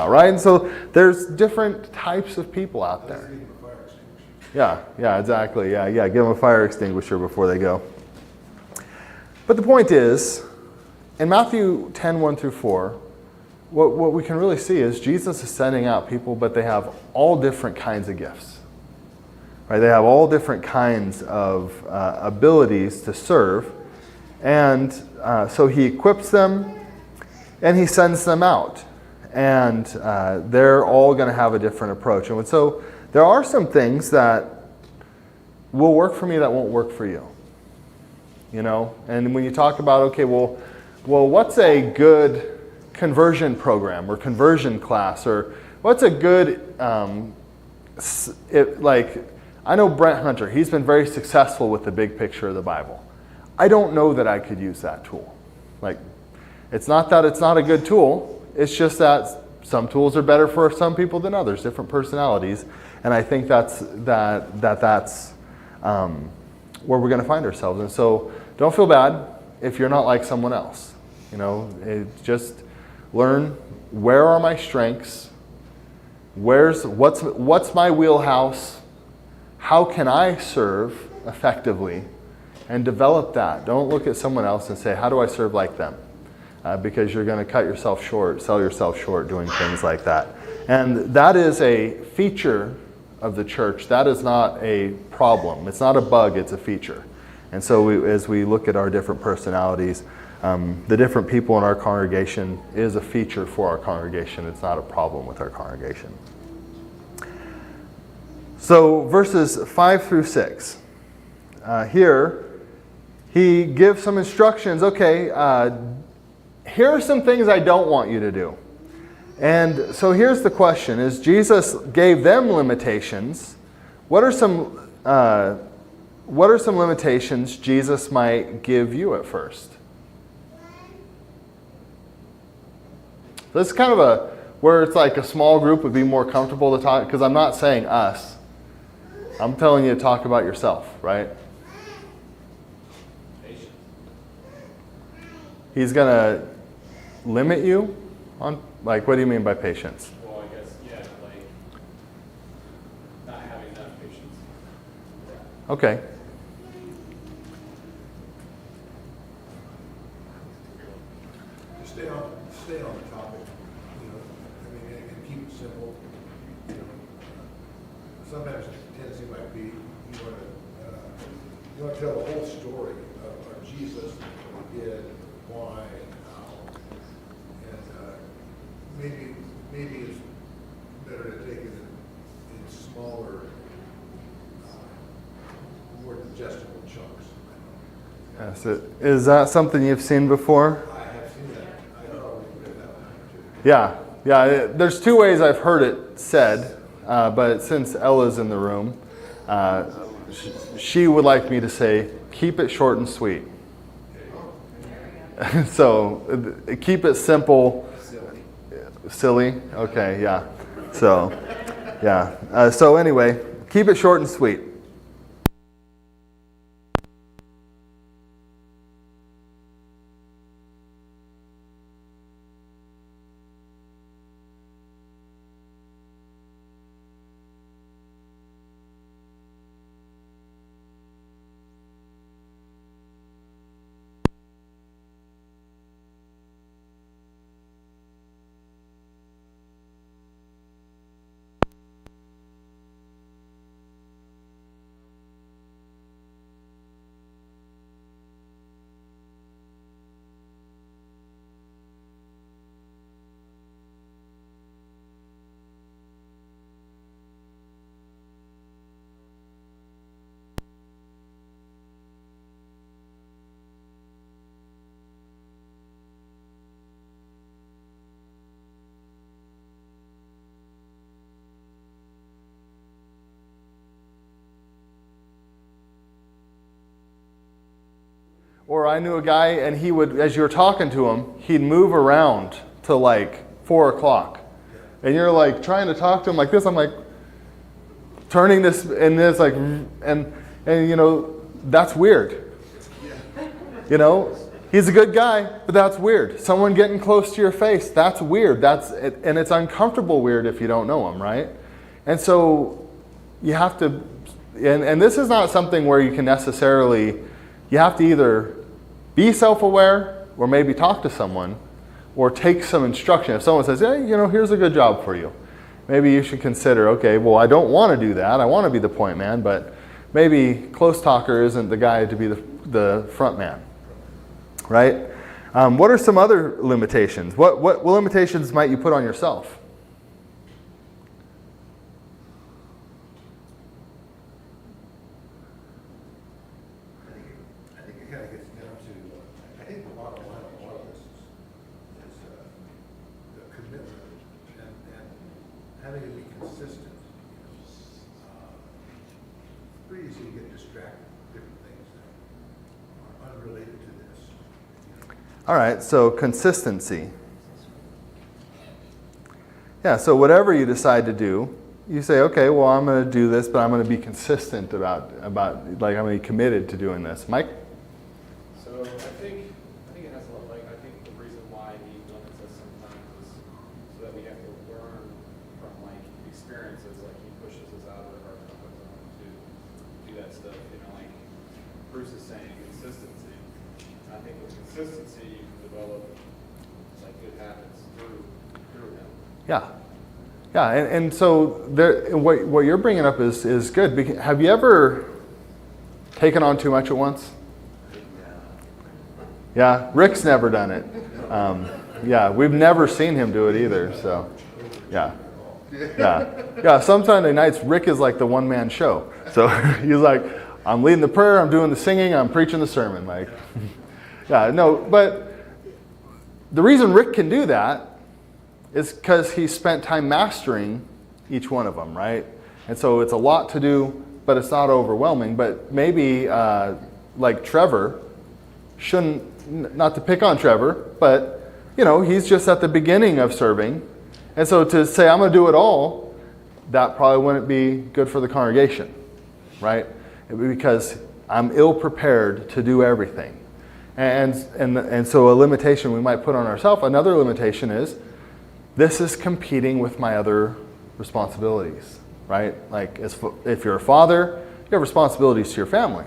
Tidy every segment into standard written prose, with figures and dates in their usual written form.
right? And so there's different types of people out there. Yeah, exactly. Yeah, give them a fire extinguisher before they go. But the point is, in Matthew 10, 1 through 4, what we can really see is Jesus is sending out people, but they have all different kinds of gifts. Right? They have all different kinds of abilities to serve. And so he equips them and he sends them out. And they're all going to have a different approach. And so there are some things that will work for me that won't work for you. You know? And when you talk about, okay, well, what's a good conversion program or conversion class? Or what's a good, I know Brent Hunter. He's been very successful with the big picture of the Bible. I don't know that I could use that tool. Like, it's not that it's not a good tool. It's just that some tools are better for some people than others, different personalities. And I think that's where we're going to find ourselves. And so don't feel bad if you're not like someone else. You know, just learn, where are my strengths? What's my wheelhouse? How can I serve effectively? And develop that. Don't look at someone else and say, how do I serve like them? Because you're going to cut yourself short, sell yourself short doing things like that. And that is a feature of the church. That is not a problem. It's not a bug, it's a feature. And so as we look at our different personalities, the different people in our congregation is a feature for our congregation. It's not a problem with our congregation. So verses 5 through 6. Here, he gives some instructions. Okay, here are some things I don't want you to do. And so here's the question, is Jesus gave them limitations. What are some limitations Jesus might give you at first? So this is kind of where it's like a small group would be more comfortable to talk, because I'm not saying us. I'm telling you to talk about yourself, right? He's going to limit you on, like, what do you mean by patience? Well, I guess, yeah, like, not having enough patience. Okay. Stay on the topic, you know, I mean, and keep it simple. You know, sometimes the tendency might be, you want to tell the whole story of Jesus, what he did, why, and how. And maybe it's better to take it in smaller, more digestible chunks. Yes, is that something you've seen before? I have seen that. I probably read that one too. Yeah. There's two ways I've heard it said, but since Ella's in the room, she would like me to say, keep it short and sweet. So keep it simple. Silly? Okay, yeah. So, yeah. So anyway, keep it short and sweet. Or I knew a guy, and he would, as you were talking to him, he'd move around to like 4 o'clock. And you're like trying to talk to him like this. I'm like turning this and this, like, and you know, that's weird. You know, He's a good guy, but that's weird. Someone getting close to your face, that's weird. And it's uncomfortable weird if you don't know him, right? And so you have to, and this is not something where you can necessarily, you have to either be self-aware or maybe talk to someone or take some instruction. If someone says, hey, here's a good job for you. Maybe you should consider, okay, well, I don't want to do that. I want to be the point man, but maybe close talker isn't the guy to be the front man, right? What are some other limitations? What limitations might you put on yourself? I think it kind of gets down to, I think the bottom line of a lot of this is the commitment and having to be consistent. It's pretty easy to get distracted with different things that are unrelated to this. All right, so consistency. Yeah, so whatever you decide to do, you say, okay, well, I'm going to do this, but I'm going to be consistent about like I'm going to be committed to doing this. Mike? So I think it has a lot, I think the reason why he limits us sometimes is so that we have to learn from experiences, he pushes us out of our comfort zone to do that stuff, like Bruce is saying, consistency. And I think with consistency you can develop good habits through him. Yeah. Yeah, and so what you're bringing up is good. Have you ever taken on too much at once? Yeah, Rick's never done it. Yeah, we've never seen him do it either. So, yeah. Some Sunday nights, Rick is like the one-man show. So he's like, I'm leading the prayer, I'm doing the singing, I'm preaching the sermon. But the reason Rick can do that is because he spent time mastering each one of them, right? And so it's a lot to do, but it's not overwhelming. But maybe like Trevor shouldn't, not to pick on Trevor, but he's just at the beginning of serving. And so to say, I'm going to do it all, that probably wouldn't be good for the congregation, right? Because I'm ill prepared to do everything. And so a limitation we might put on ourselves, another limitation is, this is competing with my other responsibilities, right? If you're a father, you have responsibilities to your family.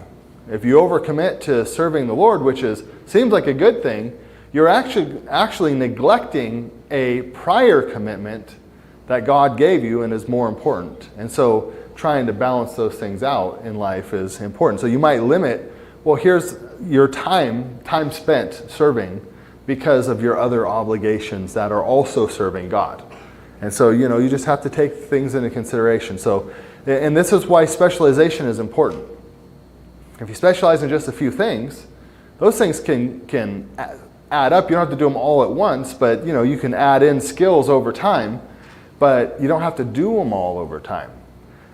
If you overcommit to serving the Lord, which seems like a good thing, you're actually neglecting a prior commitment that God gave you and is more important. And so trying to balance those things out in life is important. So you might limit, well, here's your time spent serving because of your other obligations that are also serving God. And so, you just have to take things into consideration. So, and this is why specialization is important. If you specialize in just a few things, those things can add up. You don't have to do them all at once, but you can add in skills over time, but you don't have to do them all over time.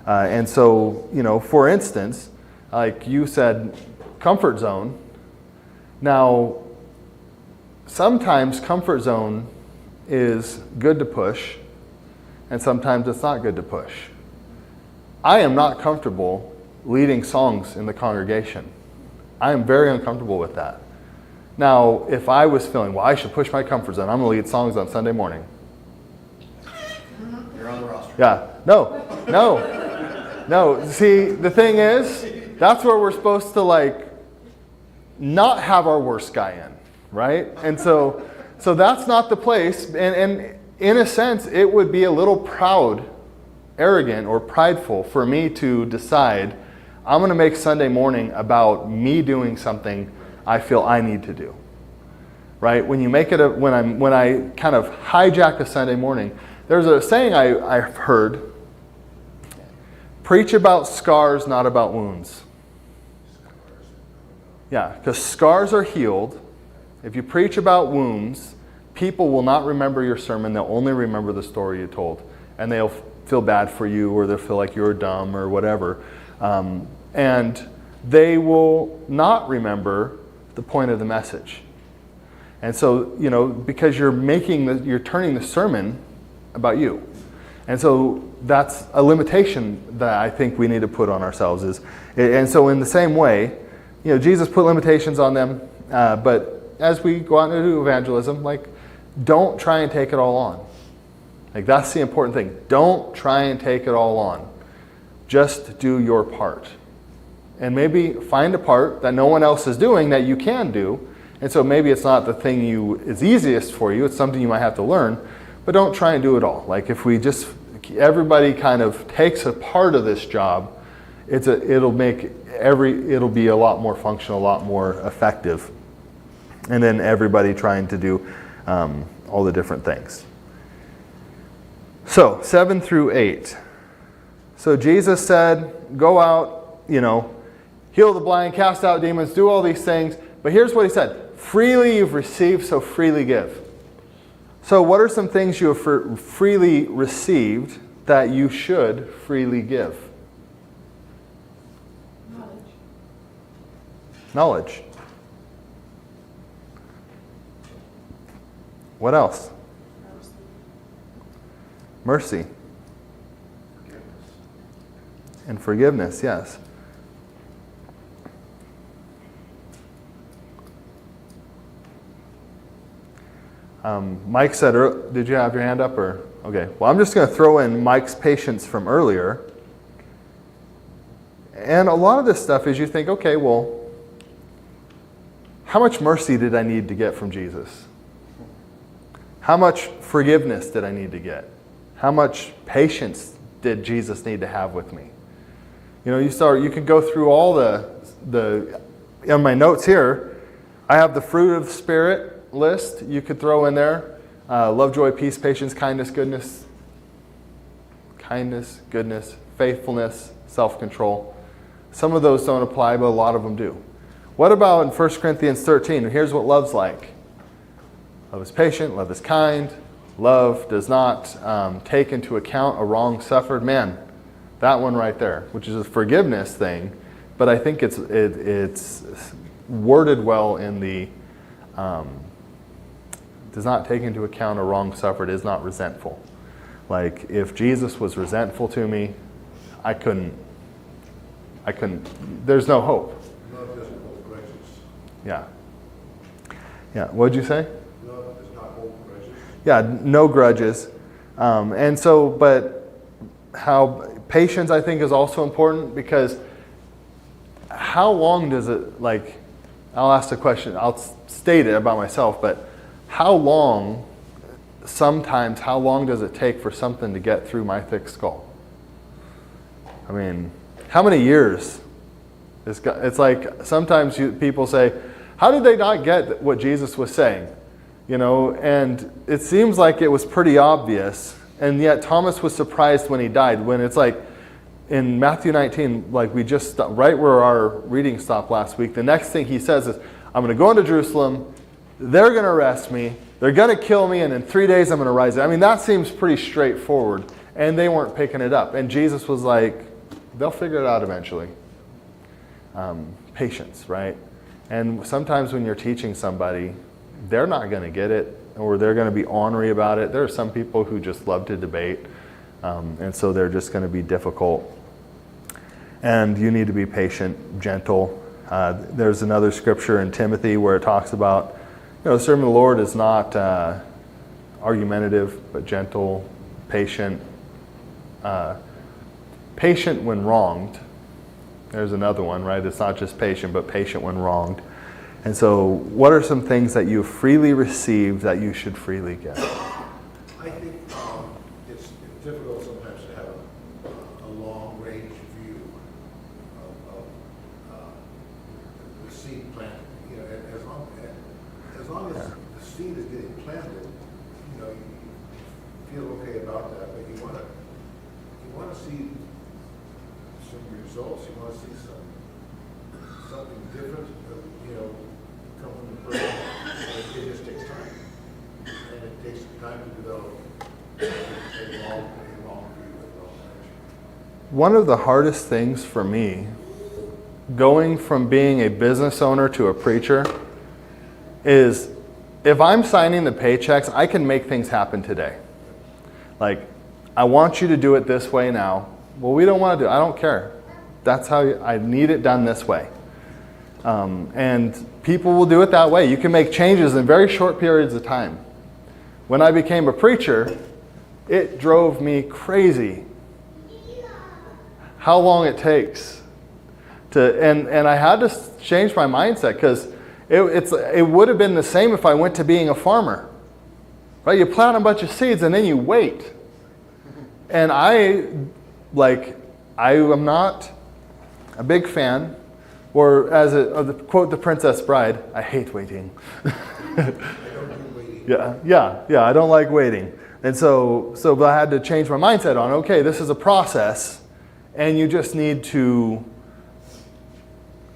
And so, for instance, like you said, comfort zone. Now, sometimes comfort zone is good to push, and sometimes it's not good to push. I am not comfortable leading songs in the congregation. I am very uncomfortable with that. Now, if I was feeling, well, I should push my comfort zone, I'm going to lead songs on Sunday morning. You're on the roster. Yeah, no. See, the thing is, that's where we're supposed to not have our worst guy in. Right? And so that's not the place. And in a sense, it would be a little proud, arrogant, or prideful for me to decide I'm going to make Sunday morning about me doing something I feel I need to do. Right? When you make it when I kind of hijack a Sunday morning, there's a saying I've heard: preach about scars, not about wounds. Yeah, because scars are healed. If you preach about wounds, people will not remember your sermon. They'll only remember the story you told. And they'll feel bad for you, or they'll feel like you're dumb or whatever. And they will not remember the point of the message. And so, because you're turning the sermon about you. And so that's a limitation that I think we need to put on ourselves. And so in the same way, Jesus put limitations on them, but as we go out and do evangelism, like, don't try and take it all on. Like, that's the important thing. Don't try and take it all on. Just do your part. And maybe find a part that no one else is doing that you can do. And so maybe it's not the thing is easiest for you. It's something you might have to learn. But don't try and do it all. Like, if we just, everybody kind of takes a part of this job, it'll be a lot more functional, a lot more effective. And then everybody trying to do all the different things. So 7 through 8. So Jesus said, go out, heal the blind, cast out demons, do all these things. But here's what he said. Freely you've received, so freely give. So what are some things you have freely received that you should freely give? Knowledge. What else? Mercy. And forgiveness, yes. Mike said, did you have your hand up? Or okay. Well, I'm just going to throw in Mike's patience from earlier. And a lot of this stuff is you think, okay, well, how much mercy did I need to get from Jesus? How much forgiveness did I need to get? How much patience did Jesus need to have with me? You can go through all the in my notes here, I have the fruit of the Spirit list you could throw in there. Love, joy, peace, patience, kindness, goodness, faithfulness, self-control. Some of those don't apply, but a lot of them do. What about in 1 Corinthians 13? Here's what love's like. Love is patient, love is kind, love does not take into account a wrong suffered. Man, that one right there, which is a forgiveness thing, but I think it's worded well in the does not take into account a wrong suffered, is not resentful. Like, if Jesus was resentful to me, I couldn't, there's no hope. Love doesn't hold grudges. Yeah. Yeah, what'd you say? Love does not hold grudges. Yeah, no grudges. And so, but how patience, I think, is also important, because how long does it, like, I'll ask the question, I'll state it about myself, but how long does it take for something to get through my thick skull? I mean, how many years? It's like sometimes people say, how did they not get what Jesus was saying? And it seems like it was pretty obvious, and yet Thomas was surprised when he died, when it's like in Matthew 19, like we just stopped, right where our reading stopped last week, the next thing he says is, I'm going to go into Jerusalem, they're going to arrest me, they're going to kill me, and in 3 days I'm going to rise. I mean, that seems pretty straightforward, and they weren't picking it up. And Jesus was like, they'll figure it out eventually. Patience, right? And sometimes when you're teaching somebody, they're not going to get it, or they're going to be ornery about it. There are some people who just love to debate, and so they're just going to be difficult. And you need to be patient, gentle. There's another scripture in Timothy where it talks about, serving the Lord is not argumentative, but gentle, patient. Patient when wronged. There's another one, right? It's not just patient, but patient when wronged. And so, what are some things that you freely received that you should freely give? I think it's difficult sometimes to have a long-range view of the seed planted. As long as the seed is getting planted, you feel okay about that. But you want to see some results. You want to see something different. Come from the person. It just takes time, and it takes time to develop a long view of knowledge. One of the hardest things for me, going from being a business owner to a preacher, is if I'm signing the paychecks, I can make things happen today. Like, I want you to do it this way now. Well, we don't want to do it. I don't care. That's how I need it done this way. And people will do it that way. You can make changes in very short periods of time. When I became a preacher, it drove me crazy how long it takes to, and I had to change my mindset, because it would have been the same if I went to being a farmer. Right? You plant a bunch of seeds and then you wait. And I am not a big fan, or as quote the Princess Bride, I hate waiting. Yeah, I don't like waiting. And but I had to change my mindset on, okay, this is a process, and you just need to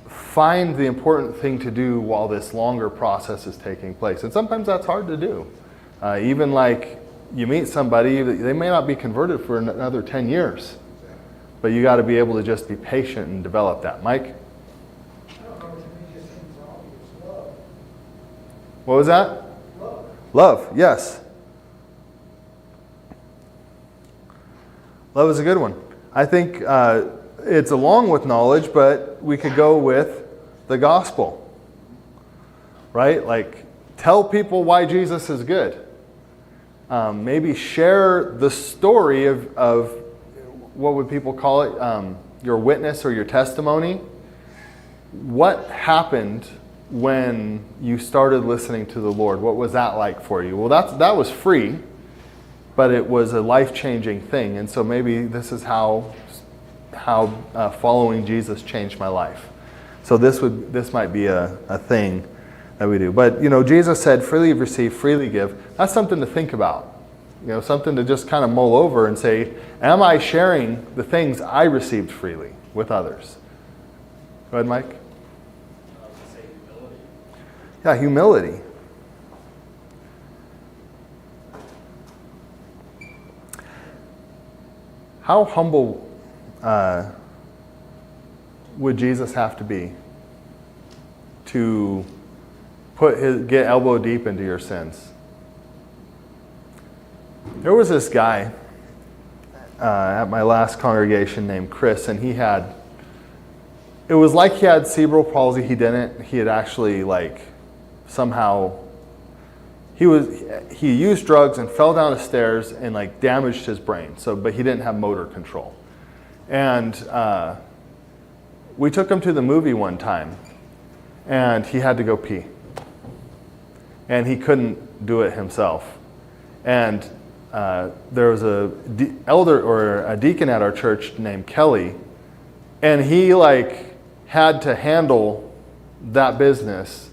find the important thing to do while this longer process is taking place. And sometimes that's hard to do. Even like you meet somebody, they may not be converted for another 10 years. But you got to be able to just be patient and develop that. Mike? What was that? Love, yes. Love is a good one. I think it's along with knowledge, but we could go with the gospel. Right? Like, tell people why Jesus is good. Maybe share the story of what would people call it? Your witness or your testimony. What happened when you started listening to the Lord? What was that like for you? Well, that was free, but it was a life-changing thing. And so maybe this is how following Jesus changed my life. So this might be a thing that we do. But Jesus said, "Freely receive, freely give." That's something to think about. Something to just kind of mull over and say, am I sharing the things I received freely with others? Go ahead, Mike. Yeah, humility. How humble would Jesus have to be to get elbow deep into your sins? There was this guy at my last congregation named Chris, and it was like he had cerebral palsy. He didn't. He had actually somehow he used drugs and fell down the stairs and damaged his brain. But he didn't have motor control. And we took him to the movie one time, and he had to go pee, and he couldn't do it himself. And there was elder or a deacon at our church named Kelly, and he had to handle that business.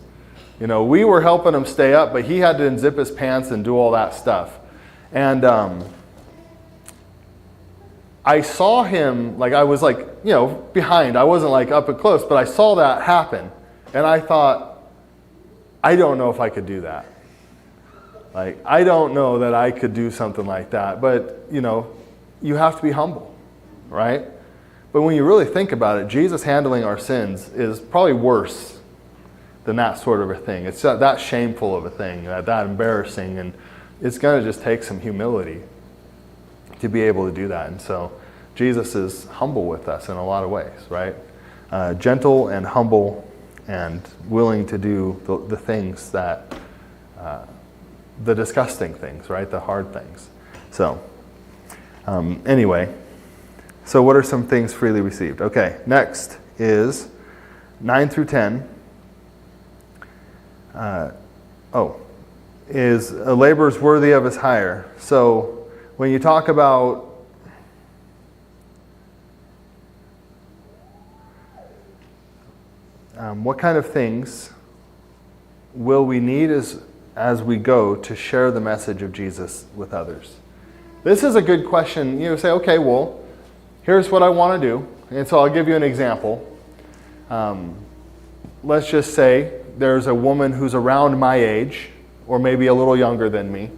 We were helping him stay up, but he had to unzip his pants and do all that stuff. And I saw him, I was behind. I wasn't up and close, but I saw that happen. And I thought, I don't know if I could do that. I don't know that I could do something like that. But, you have to be humble, right? But when you really think about it, Jesus handling our sins is probably worse than that sort of a thing. It's that shameful of a thing, that embarrassing, and it's going to just take some humility to be able to do that. And so Jesus is humble with us in a lot of ways, right? Gentle and humble and willing to do the things that, the disgusting things, right? The hard things. So, anyway, so what are some things freely received? Okay, next is 9 through 10. Is a laborer's worthy of his hire. So when you talk about what kind of things will we need as we go to share the message of Jesus with others? This is a good question. You say, okay, well, here's what I want to do. And so I'll give you an example. Let's just say there's a woman who's around my age, or maybe a little younger than me,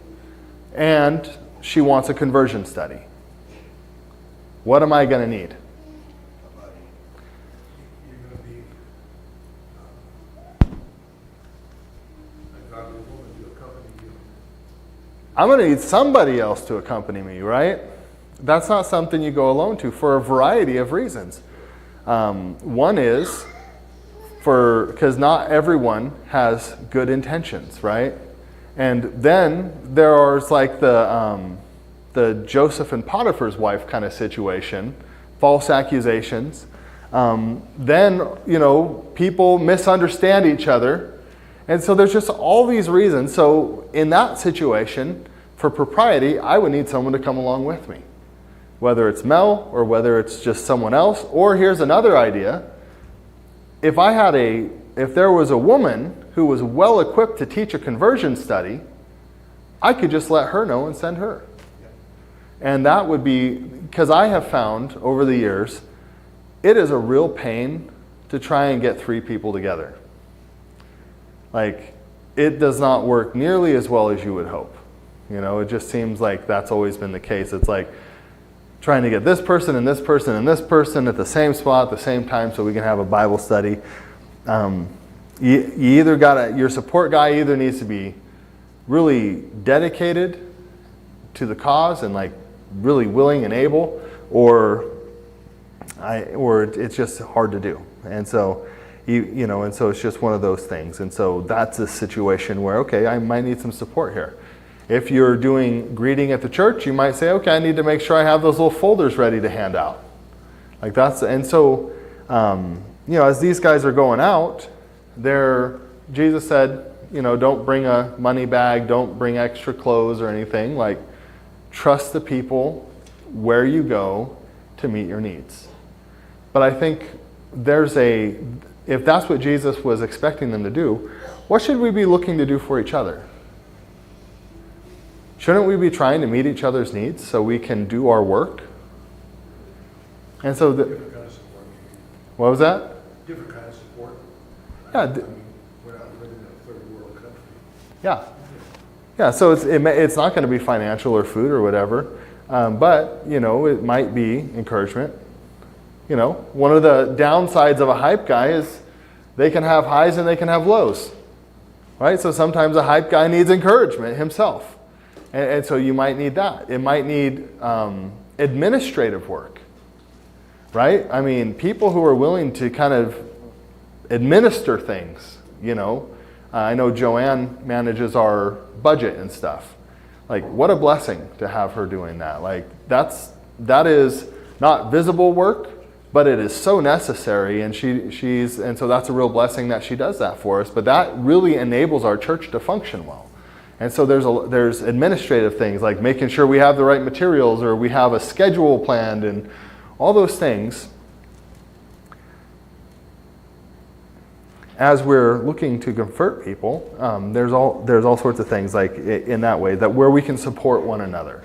and she wants a conversion study. What am I going to need? You're going to need a godly woman to accompany you. I'm going to need somebody else to accompany me, right? That's not something you go alone to for a variety of reasons. One is because not everyone has good intentions, right? And then there are like the Joseph and Potiphar's wife kind of situation, false accusations. Then, people misunderstand each other. And so there's just all these reasons. So in that situation, for propriety, I would need someone to come along with me. Whether it's Mel or whether it's just someone else. Or here's another idea. If there was a woman who was well equipped to teach a conversion study, I could just let her know and send her. And that would be, because I have found over the years, it is a real pain to try and get 3 people together. Like, it does not work nearly as well as you would hope. It just seems like that's always been the case. It's like trying to get this person and this person and this person at the same spot at the same time so we can have a Bible study. Your support guy either needs to be really dedicated to the cause and like really willing and able, or it's just hard to do. And so, and so it's just one of those things. And so that's a situation where, okay, I might need some support here. If you're doing greeting at the church, you might say, okay, I need to make sure I have those little folders ready to hand out. Like and so, as these guys are going out, Jesus said, don't bring a money bag, don't bring extra clothes or anything. Like, trust the people where you go to meet your needs. But I think if that's what Jesus was expecting them to do, what should we be looking to do for each other? Shouldn't we be trying to meet each other's needs so we can do our work? And so, Different kind of support. What was that? Different kind of support. Yeah. We're not living in a third world country. Yeah. Yeah, so it's not going to be financial or food or whatever, but, it might be encouragement. One of the downsides of a hype guy is they can have highs and they can have lows, right? So sometimes a hype guy needs encouragement himself. And so you might need that. It might need administrative work, right? I mean, people who are willing to kind of administer things, I know Joanne manages our budget and stuff. Like, what a blessing to have her doing that. Like, that is not visible work, but it is so necessary, and and so that's a real blessing that she does that for us. But that really enables our church to function well. And so there's administrative things like making sure we have the right materials or we have a schedule planned and all those things. As we're looking to convert people, there's all sorts of things like in that way that where we can support one another.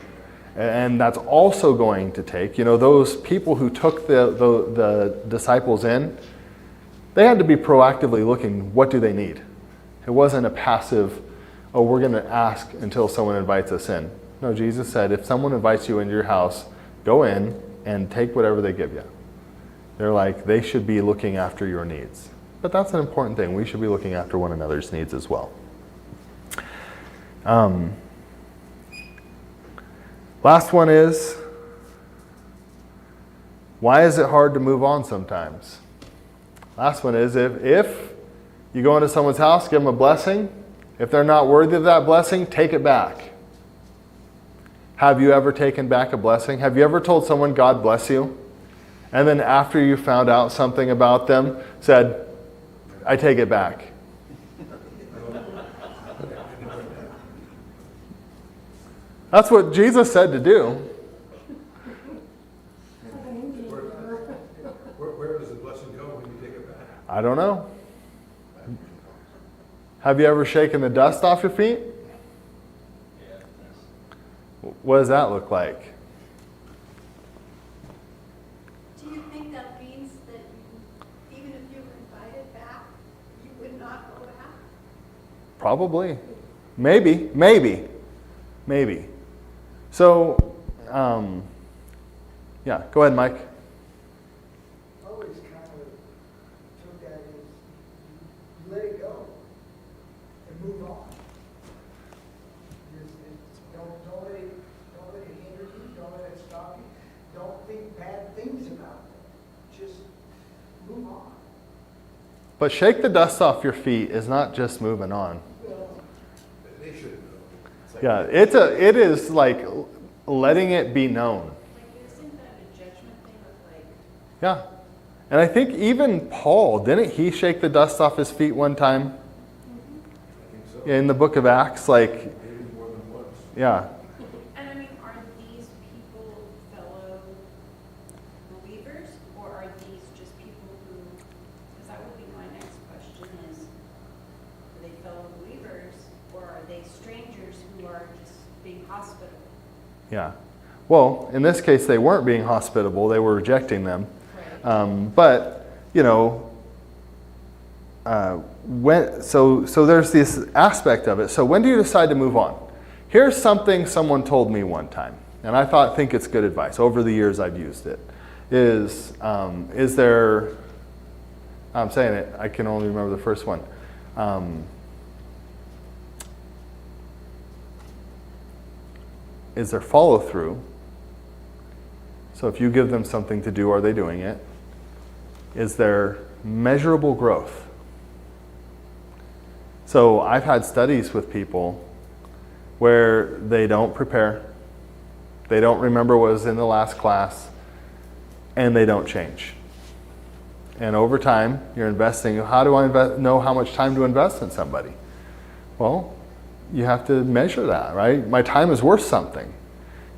And that's also going to take, those people who took the disciples in, they had to be proactively looking, what do they need? It wasn't a passive, we're going to ask until someone invites us in. No, Jesus said, if someone invites you into your house, go in and take whatever they give you. They're like, they should be looking after your needs. But that's an important thing. We should be looking after one another's needs as well. Last one is, why is it hard to move on sometimes? Last one is, if you go into someone's house, give them a blessing. If they're not worthy of that blessing, take it back. Have you ever taken back a blessing? Have you ever told someone, God bless you? And then after you found out something about them, said, I take it back. That's what Jesus said to do. Where does the blessing go when you take it back? I don't know. Have you ever shaken the dust off your feet? What does that look like? Do you think that means that even if you invited back, you would not go back? Probably. Maybe. So, yeah, go ahead, Mike. Always kind of took that as you let it go and move on. Don't let it hinder you. Don't let it stop you. Don't think bad things about it. Just move on. But shake the dust off your feet is not just moving on. They should know. Yeah, it is like letting it be known. Like, isn't that a judgment thing of like, Yeah. And I think even Paul, didn't he shake the dust off his feet one time I think so. in the book of Acts? Like, Maybe more than once. yeah. And I mean, are these people fellow believers, or are these just people who, because that would be my next question is, are they fellow believers, or are they strangers who are just being hospitable? Yeah. Well, in this case, they weren't being hospitable. They were rejecting them. Right. But, you know, so there's this aspect of it. So when do you decide to move on? Here's something someone told me one time, and I think it's good advice. Over the years, I've used it. Is there? I'm saying it. I can only remember the first one. Is there follow through? So if you give them something to do, are they doing it? Is there measurable growth? So I've had studies with people where they don't prepare, they don't remember what was in the last class, and they don't change. And over time, you're investing. How do I know how much time to invest in somebody? Well, you have to measure that, right? My time is worth something.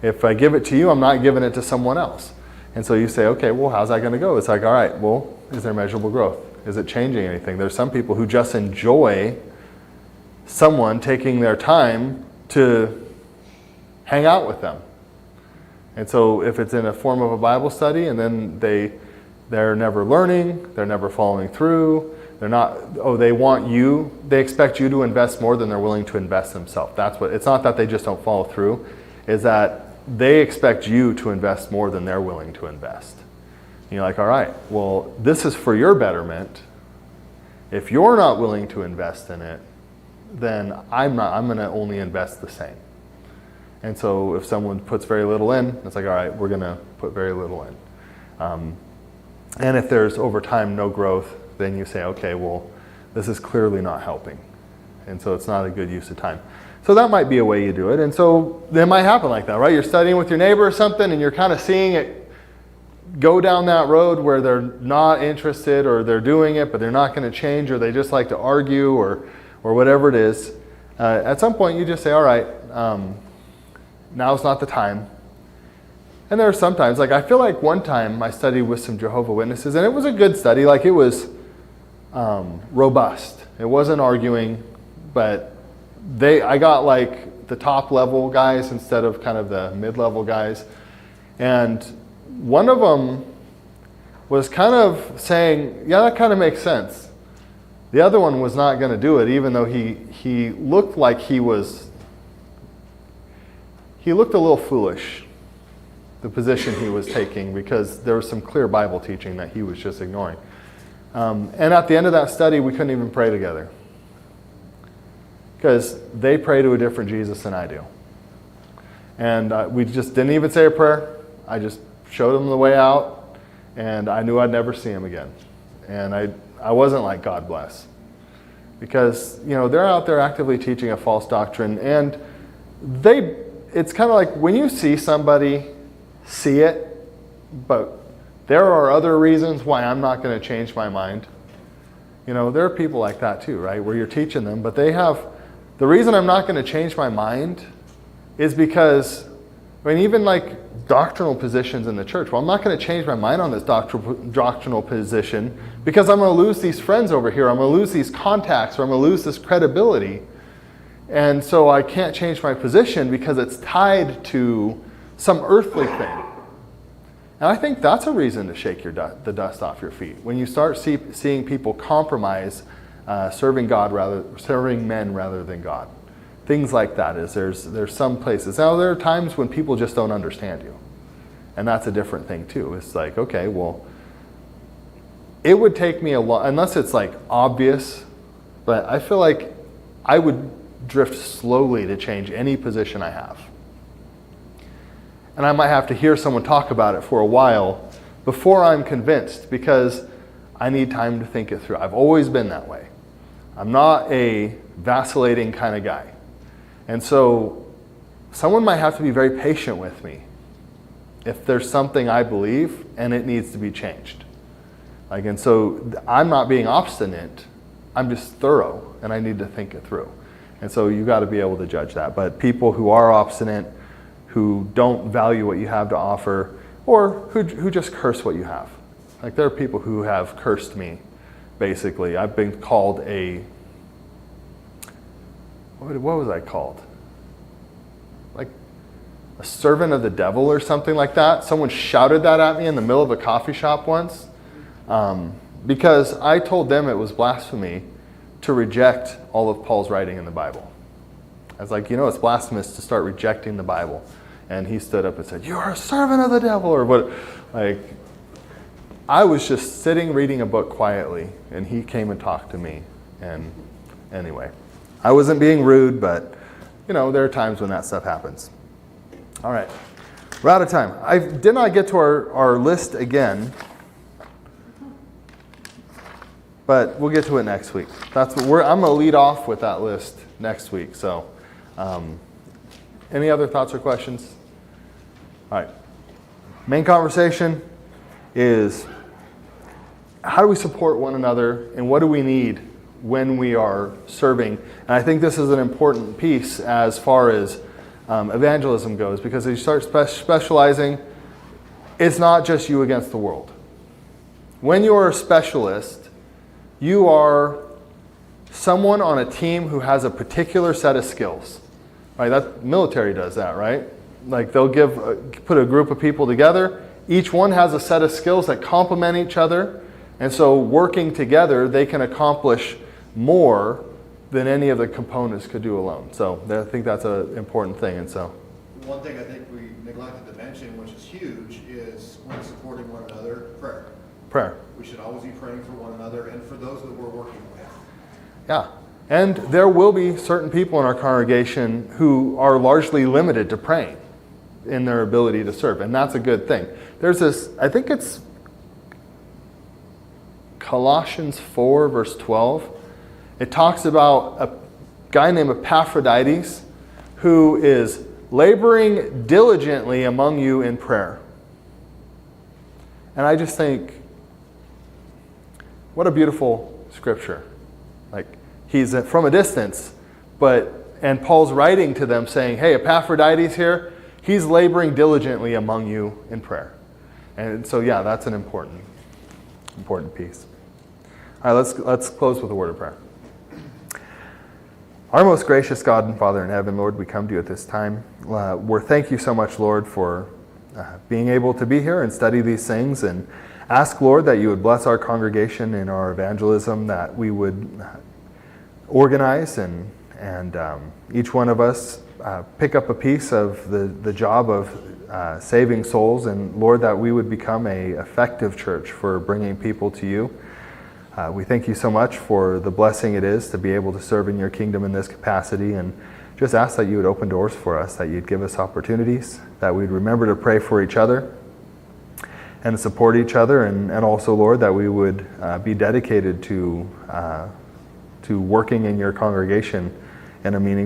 If I give it to you, I'm not giving it to someone else. And so you say, okay, well, how's that going to go? It's like, all right, well, is there measurable growth? Is it changing anything? There's some people who just enjoy someone taking their time to hang out with them. And so if it's in a form of a Bible study and then they're never learning, they're never following through, they're not, they expect you to invest more than they're willing to invest themselves. It's not that they just don't follow through, is that they expect you to invest more than they're willing to invest. And you're like, all right, well, this is for your betterment. If you're not willing to invest in it, then I'm going to only invest the same. And so if someone puts very little in, it's like, all right, we're going to put very little in. And if there's over time no growth, then you say, okay, well, this is clearly not helping. And so it's not a good use of time. So that might be a way you do it. And so it might happen like that, right? You're studying with your neighbor or something, and you're kind of seeing it go down that road where they're not interested, or they're doing it, but they're not going to change, or they just like to argue, or whatever it is. At some point, you just say, all right, now's not the time. And there are sometimes, like I feel like one time I studied with some Jehovah's Witnesses, and it was a good study. Like it was robust. It wasn't arguing, but I got like the top level guys instead of kind of the mid-level guys. And one of them was kind of saying, yeah, that kind of makes sense. The other one was not going to do it, even though he looked like he looked a little foolish, the position he was taking, because there was some clear Bible teaching that he was just ignoring. And at the end of that study, we couldn't even pray together, because they pray to a different Jesus than I do. And we just didn't even say a prayer. I just showed them the way out, and I knew I'd never see him again. And I wasn't like, God bless. Because, they're out there actively teaching a false doctrine, and it's kind of like when you see somebody see it, but there are other reasons why I'm not going to change my mind. There are people like that too, right? Where you're teaching them, but the reason I'm not going to change my mind is because, even like doctrinal positions in the church, well, I'm not going to change my mind on this doctrinal position because I'm going to lose these friends over here, I'm going to lose these contacts, or I'm going to lose this credibility. And so I can't change my position because it's tied to some earthly thing. And I think that's a reason to shake the dust off your feet. When you start seeing people compromise serving men rather than God. Things like that. There's some places. Now, there are times when people just don't understand you. And that's a different thing too. It's like, okay, well, it would take me a lot, unless it's like obvious, but I feel like I would drift slowly to change any position I have. And I might have to hear someone talk about it for a while before I'm convinced, because I need time to think it through. I've always been that way. I'm not a vacillating kind of guy. And so someone might have to be very patient with me if there's something I believe and it needs to be changed. And so I'm not being obstinate. I'm just thorough, and I need to think it through. And so you got to be able to judge that. But people who are obstinate, who don't value what you have to offer, or who just curse what you have. Like there are people who have cursed me, basically. I've been called what was I called? Like a servant of the devil or something like that. Someone shouted that at me in the middle of a coffee shop once. Because I told them it was blasphemy to reject all of Paul's writing in the Bible. I was like, it's blasphemous to start rejecting the Bible. And he stood up and said, "You are a servant of the devil," or what. I was just sitting reading a book quietly, and he came and talked to me. And anyway, I wasn't being rude, but there are times when that stuff happens. All right, we're out of time. I did not get to our list again. But we'll get to it next week. That's what I'm going to lead off with that list next week. So, any other thoughts or questions? All right. Main conversation is how do we support one another, and what do we need when we are serving? And I think this is an important piece as far as evangelism goes, because as you start specializing, it's not just you against the world. When you're a specialist, you are someone on a team who has a particular set of skills. Right? That military does that, right? Like they'll put a group of people together. Each one has a set of skills that complement each other. And so working together, they can accomplish more than any of the components could do alone. So I think that's an important thing. And so one thing I think we neglected to mention, which is huge, is when supporting one another, prayer. Prayer. We should always be praying for one another and for those that we're working with. Yeah. And there will be certain people in our congregation who are largely limited to praying in their ability to serve. And that's a good thing. There's this, I think it's Colossians 4, verse 12. It talks about a guy named Epaphroditus who is laboring diligently among you in prayer. And I just think, what a beautiful scripture. Like, he's from a distance, and Paul's writing to them saying, hey, Epaphroditus here, he's laboring diligently among you in prayer. And so, yeah, that's an important piece. All right, let's close with a word of prayer. Our most gracious God and Father in heaven, Lord, we come to you at this time. We're thank you so much, Lord, for being able to be here and study these things, and ask, Lord, that you would bless our congregation in our evangelism, that we would organize and each one of us pick up a piece of the job of saving souls, and Lord, that we would become an effective church for bringing people to you. We thank you so much for the blessing it is to be able to serve in your kingdom in this capacity, and just ask that you would open doors for us, that you'd give us opportunities, that we'd remember to pray for each other and support each other, and also, Lord, that we would be dedicated to working in your congregation in a meaningful